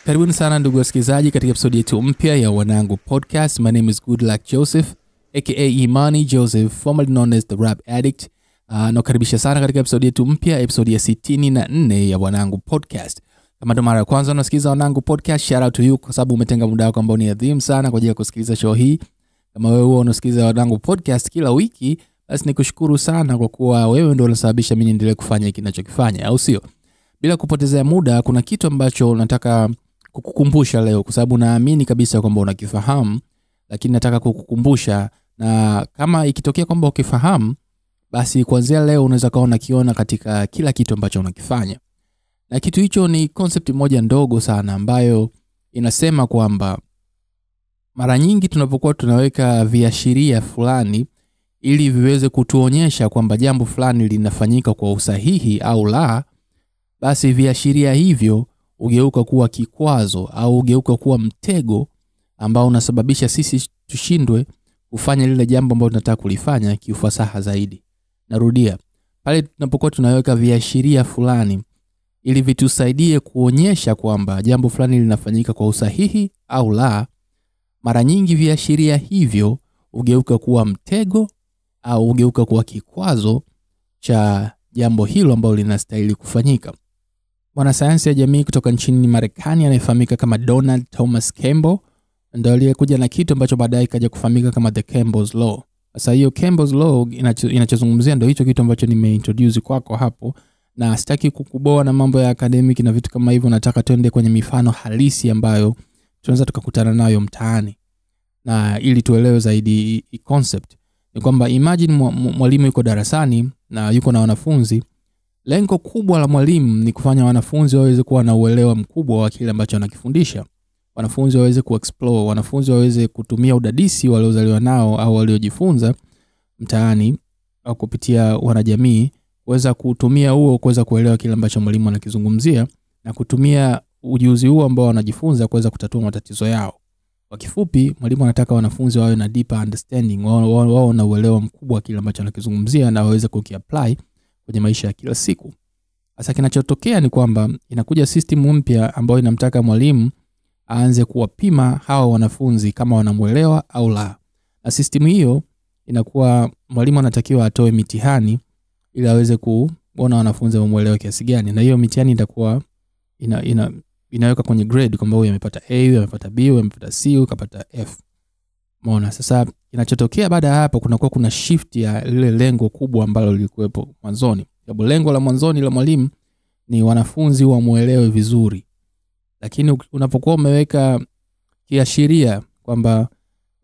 Karibuni sana ndugu wasikilizaji katika episode yetu mpya ya Wanangu Podcast. My name is Goodluck Joseph, aka Imani Joseph, formerly known as the Rap Addict. Nakaribisha sana katika episode yetu mpya, episode ya 64 ya Wanangu Podcast. Kama ndo mara ya kwanza unasikiliza Wanangu Podcast, shout out to you kwa sababu umetenga muda wako ambao ni adhimu sana kwa ajili ya kusikiliza show hii. Kama wewe unasikiliza Wanangu Podcast kila wiki, basi nikushukuru sana kwa kuwa wewe ndio unasababisha mimi niendelee kufanya hiki ninachokifanya, au sio? Bila kupoteza muda, kuna kitu ambacho nataka kukukumbusha leo kwa sababu naamini kabisa kwamba unakifahamu, lakini nataka kukukumbusha, na kama ikitokea kwamba ukifahamu, basi kuanzia leo unaweza kaona kiona katika kila kitu ambacho unakifanya. Na kitu hicho ni concept moja ndogo sana ambayo inasema kwamba mara nyingi tunapokuwa tunaweka viashiria fulani ili viweze kutuonyesha kwamba jambo fulani linafanyika kwa usahihi au la, basi viashiria hivyo ugeuka kuwa kikwazo au ugeuka kuwa mtego ambao unasababisha sisi tushindwe kufanya lile jambo ambalo tunataka kulifanya kiufasaha zaidi. Narudia, pale tunapokuwa tunaweka viashiria fulani ili vitusaidie kuonyesha kwamba jambo fulani linafanyika kwa usahihi au la, mara nyingi viashiria hivyo ugeuka kuwa mtego au ugeuka kuwa kikwazo cha jambo hilo ambalo linastahili kufanyika. Mwanasayansi ya jamii kutoka nchini Marekani anayefahamika kama Donald Thomas Campbell ndio aliyekuja na kitu ambacho baadaye kaja kufahamika kama the Campbell's Law. Sasa hiyo Campbell's Law inachozungumzia ndio hicho kitu ambacho nimeintroduce kwako hapo, na sitaki kukuboa na mambo ya academic na vitu kama hivyo. Nataka tuende kwenye mifano halisi ambayo tunaweza tukakutana nayo mtaani, na ili tuelewe zaidi hii concept. Ni kwamba imagine mwalimu yuko darasani na yuko na wanafunzi. Lengo kubwa la mwalimu ni kufanya wanafunzi waweze kuwa na uelewa mkubwa wa kile ambacho anakifundisha. Wanafunzi waweze kuexplore, wanafunzi waweze kutumia udadisi waliozaliwa nao au waliojifunza mtaani au kupitia wanajamii, kuweza kutumia huo kuweza kuelewa kile ambacho mwalimu anakizungumzia na kutumia ujuzi huo ambao wanajifunza kuweza kutatua matatizo yao. Kwa kifupi, mwalimu anataka wanafunzi wawe na deeper understanding, wao na uelewa mkubwa wa kile ambacho anakizungumzia na waweze kukiapply kwenye maisha ya kila siku. Sasa kinachotokea ni kwamba inakuja system mpya ambayo inamtaka mwalimu aanze kuwapima hawa wanafunzi kama wanamuelewa au la. Na system hiyo inakuwa mwalimu anatakiwa atoe mitihani ili aweze kuona wanafunzi wamuelewa kiasi gani, na hiyo mitihani itakuwa inaweka kwenye grade kwamba huyu amepata A, huyu amepata B, huyu amepata C, huyu kapata F. Umeona? Sasa kinachotokea baada ya hapo kuna shift ya lile lengo kubwa ambalo lilikuwepo mwanzoni. Sababu lengo la mwanzoni la mwalimu ni wanafunzi wamuelewe vizuri. Lakini unapokuwa umeweka kiashiria kwamba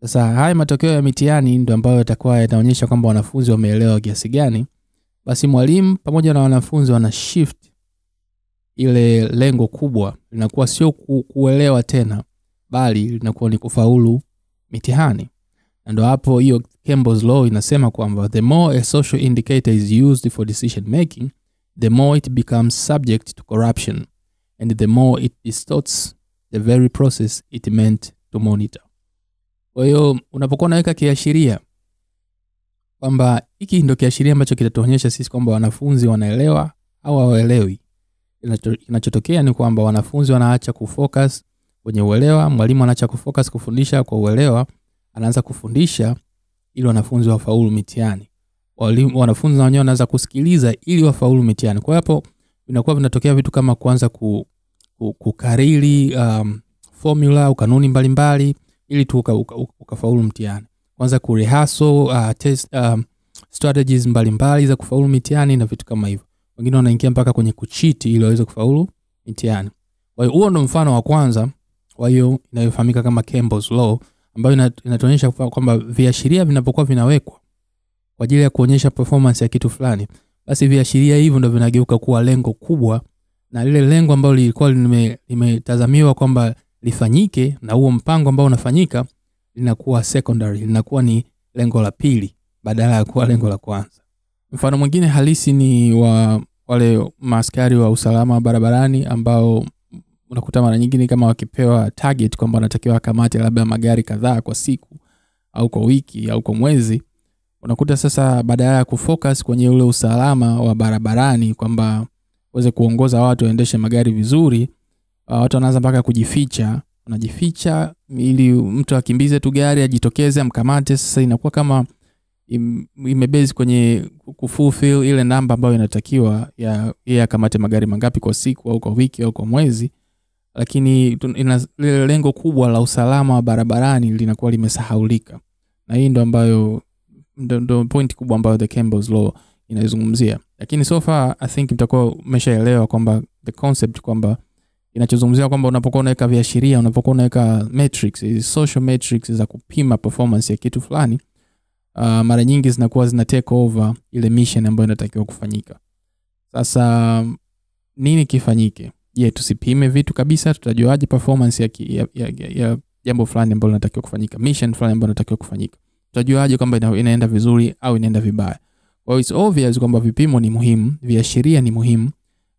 sasa haya matokeo ya mitihani ndio ambayo yatakuwa yataonyesha kwamba wanafunzi wameelewa kiasi gani, basi mwalimu pamoja na wanafunzi wana shift ile lengo kubwa, linakuwa sio kuelewa tena, bali linakuwa ni kufaulu mitihani. Na ndio hapo hiyo Campbell's Law inasema kwamba the more a social indicator is used for decision making, the more it becomes subject to corruption, and the more it distorts the very process it meant to monitor. Kwa hiyo unapokuwa unaweka kiashiria kwamba hiki ndio kiashiria ambacho kitatuonyesha sisi kwamba wanafunzi wanaelewa au hawaelewi, kinachotokea ni kwamba wanafunzi wanaacha kufocus kwenye uelewa, mwalimu anaacha kufocus kufundisha kwa uelewa, anaanza kufundisha ili wanafunzi wafaulu mitihani. Wanafunzi na wenyewe wanaanza kusikiliza ili wafaulu mitihani. Kwa hapo inakuwa vinatokea vitu kama kuanza kukariri formula au kanuni mbalimbali ili tu ukafaulu mtihani. Kwanza kurehearsal test strategies mbalimbali za kufaulu mitihani na vitu kama hivyo. Wengine wanaingia mpaka kwenye kucheat ili waweze kufaulu mitihani. Kwa hiyo huo ndio mfano wa kwanza wa hiyo inayofahamika kama Campbell's Law, ambayo inatuonyesha kwamba viashiria vinapokuwa vinawekwa kwa ajili ya kuonyesha performance ya kitu fulani, basi viashiria hivyo ndio vinageuka kuwa lengo kubwa, na lile lengo ambalo lilikuwa limetazamiwa kwamba lifanyike na huo mpango ambao unafanyika linakuwa secondary, linakuwa ni lengo la pili badala ya kuwa lengo la kwanza. Mfano mwingine halisi ni wa wale maaskari wa usalama barabarani ambao unakuta mara nyingine kama wakipewa target kwamba wanatakiwa kamati labda magari kadhaa kwa siku au kwa wiki au kwa mwezi, unakuta sasa badala ya kufocus kwenye ule usalama wa barabarani kwamba waweze kuongoza watu waendeshe magari vizuri, watu wanaanza mpaka kujificha, wanajificha ili mtu akimbize tu gari ajitokeze amkamate. Sasa inakuwa kama imebase kwenye kufulfill ile namba ambayo inatakiwa ya yeye akamate magari mangapi kwa siku au kwa wiki au kwa mwezi, lakini ile lengo kubwa la usalama wa barabarani linakuwa limesahaulika. Na hii ndo ambayo ndo point kubwa ambayo the Campbell's law inazungumzia. Lakini so far I think mtakuwa umeshaelewa kwamba the concept kwamba inachozungumzia kwamba unapokuwa unaweka viashiria, unapokuwa unaweka metrics, social metrics za kupima performance ya kitu fulani, mara nyingi zinakuwa zina take over ile mission ambayo inatakiwa kufanyika. Sasa nini kifanyike? Je, tusipime vitu kabisa? Tutajuaje performance ya jambo fulani ambalo linatakiwa kufanyika, mission fulani ambayo inatakiwa kufanyika? Tutajuaje kwamba inaenda vizuri au inaenda vibaya? Well, it's obvious kwamba vipimo ni muhimu, viashiria ni muhimu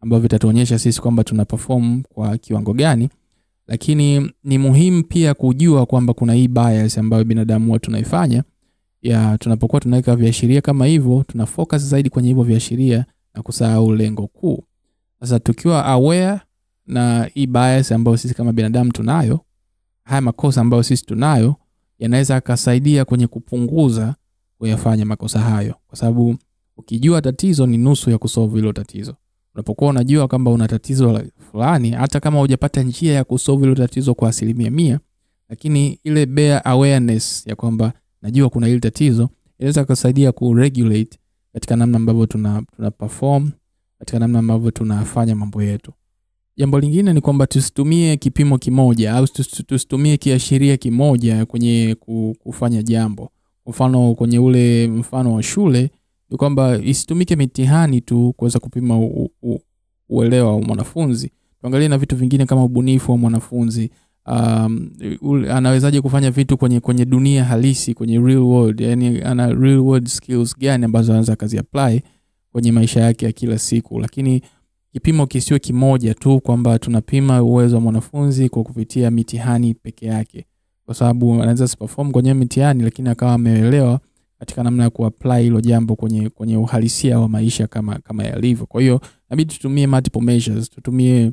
ambavyo vitatuonyesha sisi kwamba tuna perform kwa kiwango gani, lakini ni muhimu pia kujua kwamba kuna hii bias ambayo binadamu huwa tunaifanya ya tunapokuwa tunaweka viashiria kama hivyo, tuna focus zaidi kwenye hivyo viashiria na kusahau lengo kuu. Sasa tukiwa aware na hii bias ambayo sisi kama binadamu tunayo, haya makosa ambayo sisi tunayo yanaweza kusaidia kwenye kupunguza kuyafanya makosa hayo, kwa sababu ukijua tatizo ni nusu ya kusolve hilo tatizo. Unapokuwa unajua kwamba una tatizo fulani, hata kama hujapata njia ya kusolve hilo tatizo kwa 100%, lakini ile bare awareness ya kwamba najua kuna hili tatizo inaweza kusaidia kuregulate katika namna ambavyo tuna perform, katika namna ambavyo tunafanya mambo yetu. Jambo lingine ni kwamba tusitumie kipimo kimoja au tusitumie kiashiria kimoja kwenye kufanya jambo. Mfano kwenye ule mfano wa shule ni kwamba isitumike mitihani tu kuweza kupima uelewa wa mwanafunzi. Tuangalie na vitu vingine kama ubunifu wa mwanafunzi. Anawezaje kufanya vitu kwenye dunia halisi, kwenye real world, yani ana real world skills gani ambazo anaweza kazi apply kwenye maisha yake ya kila siku. Lakini kipimo kisiwe kimoja tu kwamba tunapima uwezo wa mwanafunzi kwa kupitia mitihani peke yake, kwa sababu anaweza perform kwenye mitihani lakini akawa ameelewa katika namna ya kuapply hilo jambo kwenye uhalisia wa maisha kama yalivyo. Kwa hiyo inabidi tutumie multiple measures, tutumie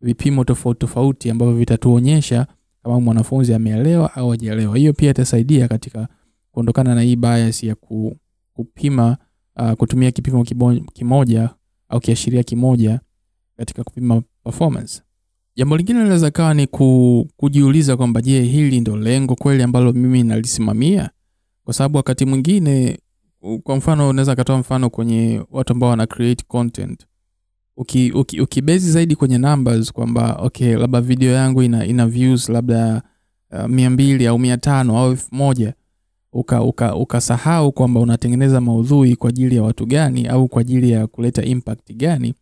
vipimo tofauti ambavyo vitatuonyesha kama mwanafunzi ameelewa au hajaelewa. Hiyo pia itasaidia katika kuondokana na hii bias ya kupima kutumia kipimo kimoja au kiashiria kimoja katika kupima performance. Jambo lingine linaweza kawa ni kujiuliza kwamba je, hili ndo lengo kweli ambalo mimi nalisimamia? Kwa sababu wakati mwingine, kwa mfano unaweza katoa mfano kwenye watu ambao wana create content. Ukibezi zaidi kwenye numbers kwamba okay, labda video yangu ina views labda 200 au 500 au 1000, ukasahau kwamba unatengeneza maudhui kwa ajili ya watu gani au kwa ajili ya kuleta impact gani,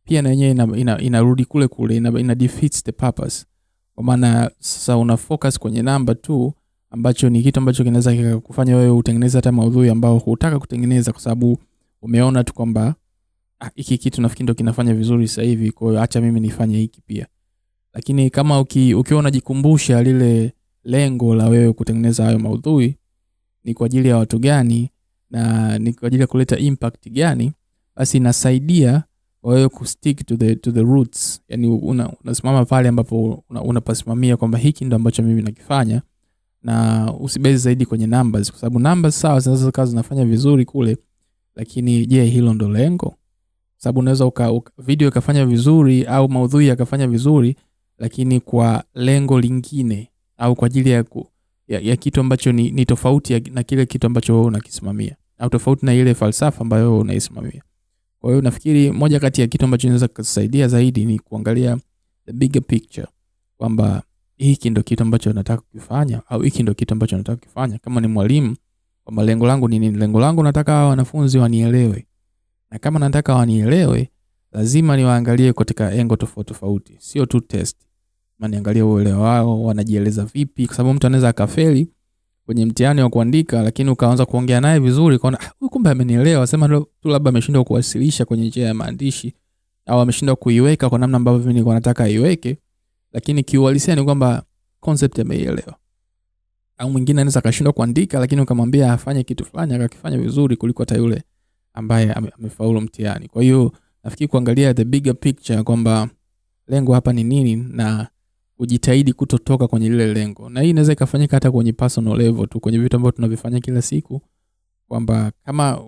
pia na yenyewe inarudi kule ina defeats the purpose. Kwa maana sasa una focus kwenye number tu, ambacho ni kitu ambacho kinaweza kufanya wewe utengeneze hata maudhui ambao hutaka kutengeneza, kwa sababu umeona tu kwamba hiki kitu nafikiri ndio kinafanya vizuri sasa hivi, kwa hiyo acha mimi nifanye hiki pia. Lakini kama ukiwa unajikumbusha lile lengo la wewe kutengeneza hayo maudhui ni kwa ajili ya watu gani na ni kwa ajili ya kuleta impact gani, basi inasaidia wewe kustick to the roots. Yani unasimama pale ambapo unapasimamia kwamba hiki ndio ambacho mimi nakifanya, na usibezi zaidi kwenye numbers, kwa sababu numbers sawa zinaweza kazi zinafanya vizuri kule, lakini je, hilo ndo lengo? Sababu unaweza video ikafanya vizuri au maudhui yakafanya vizuri, lakini kwa lengo lingine au kwa ajili ya kitu ambacho ni tofauti na kile kitu ambacho wewe unakisimamia, au tofauti na ile falsafa ambayo wewe unaisimamia. Kwa hiyo nafikiri moja kati ya kitu ambacho inaweza kusaidia zaidi ni kuangalia the bigger picture, kwamba hiki ndio kitu ambacho nataka kufanya au hiki ndio kitu ambacho nataka kufanya. Kama ni mwalimu, kwamba lengo langu ni nini? Lengo langu nataka wanafunzi wanielewe. Na kama nataka wanielewe, lazima niwaangalie katika engo tofauti, sio tu test. Maana niangalie uelewa wao, wanajieleza vipi, kwa sababu mtu anaweza akafeli kwenye mtihani wa kuandika, lakini ukaanza kuongea naye vizuri kaona huyu kumbe amenielewa, sema tu labda ameshindwa kuwasilisha kwenye njia ya maandishi au ameshindwa kuiweka kwa namna ambavyo mimi nilikuwa nataka iweke, lakini kiuhalisia ni kwamba concept ameielewa. Au mwingine anaweza akashindwa kuandika, lakini ukamwambia afanye kitu fulani akakifanya vizuri kuliko hata yule ambaye amefaulu mtihani. Kwa hiyo nafikiri kuangalia the bigger picture, kwamba lengo hapa ni nini, na ujitahidi kutotoka kwenye lile lengo. Na hii inaweza ikafanyika hata kwenye personal level tu, kwenye vitu ambavyo tunavifanya kila siku, kwamba kama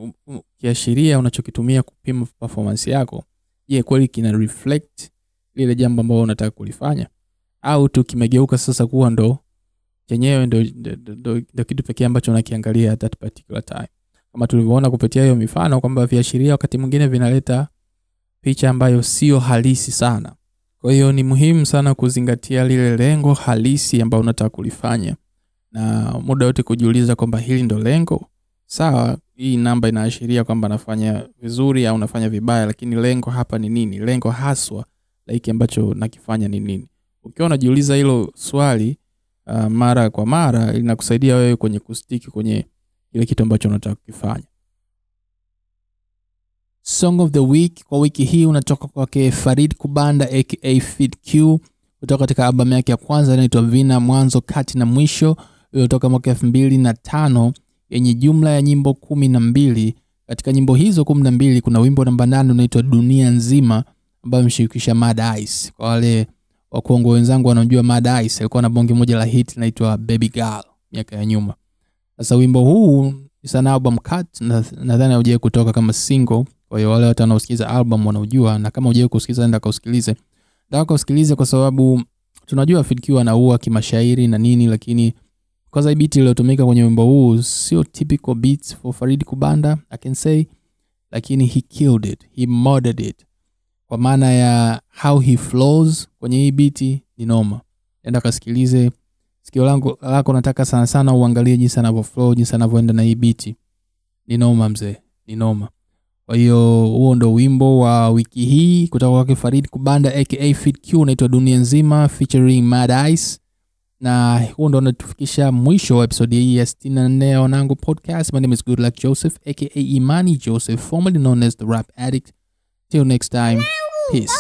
kiashiria unachokitumia kupima performance yako, je, kweli kina reflect lile jambo ambalo unataka kulifanya, au tu kimegeuka sasa kuwa ndo chenyewe ndo kitu pekee ambacho unakiangalia at that particular time. Kama tulivyoona kupitia hiyo mifano kwamba viashiria wakati mwingine vinaleta picha ambayo sio halisi sana. Kwa hiyo ni muhimu sana kuzingatia lile lengo halisi ambalo unataka kulifanya, na muda wote kujiuliza kwamba hili ndo lengo. Sawa, hii namba inaashiria kwamba nafanya vizuri au nafanya vibaya, lakini lengo hapa ni nini? Lengo haswa la hiki ambacho nakifanya ni nini? Ukiwa unajiuliza hilo swali mara kwa mara, inakusaidia wewe kwenye kustiki kwenye ile kitu ambacho unataka kufanya. Song of the week kwa wiki hii unatoka kwake Farid Kubanda aka Fid Q, kutoka katika album yake ya kwanza inaitwa Vina Mwanzo Kati na Mwisho, iliyotoka mwaka 2005, yenye jumla ya nyimbo 12. Katika nyimbo hizo 12 kuna wimbo namba 8 unaitwa Dunia Nzima, ambao ameshirikisha Mad Ice. Kwa wale wa Kongo wenzangu wanajua Mad Ice alikuwa na bonge moja la hit inaitwa Baby Girl miaka ya nyuma. Sasa wimbo huu ni sana album cut, nadhani haujawahi kutoka kama single. Kwa hiyo wale watu wanaosikiza album wanaujua, na kama hujawahi kusikiza nenda kausikilize. Ndio kausikilize, kwa sababu tunajua Fid Q anaua kimashairi na nini, lakini kwa sababu beat iliyotumika kwenye wimbo huu sio typical beats for Farid Kubanda, I can say, lakini he killed it, he murdered it. Kwa maana ya how he flows kwenye hii beat ni noma. Nenda kasikilize. Sikio lako nataka sana sana uangalie jinsi anavyo flow, jinsi anavyoenda na hii beat. Ni noma mzee, ni noma. Kwa hiyo huo ndo wimbo wa wiki hii kutoka kwake Farid Kubanda aka Fid Q, unaitwa Dunia Nzima featuring Mad Ice. Na huo ndo unatufikisha mwisho wa episode hii ya 64 ya Wanangu Podcast. My name is Good Luck Joseph aka Imani Joseph, formerly known as the Rap Addict. Till next time, peace.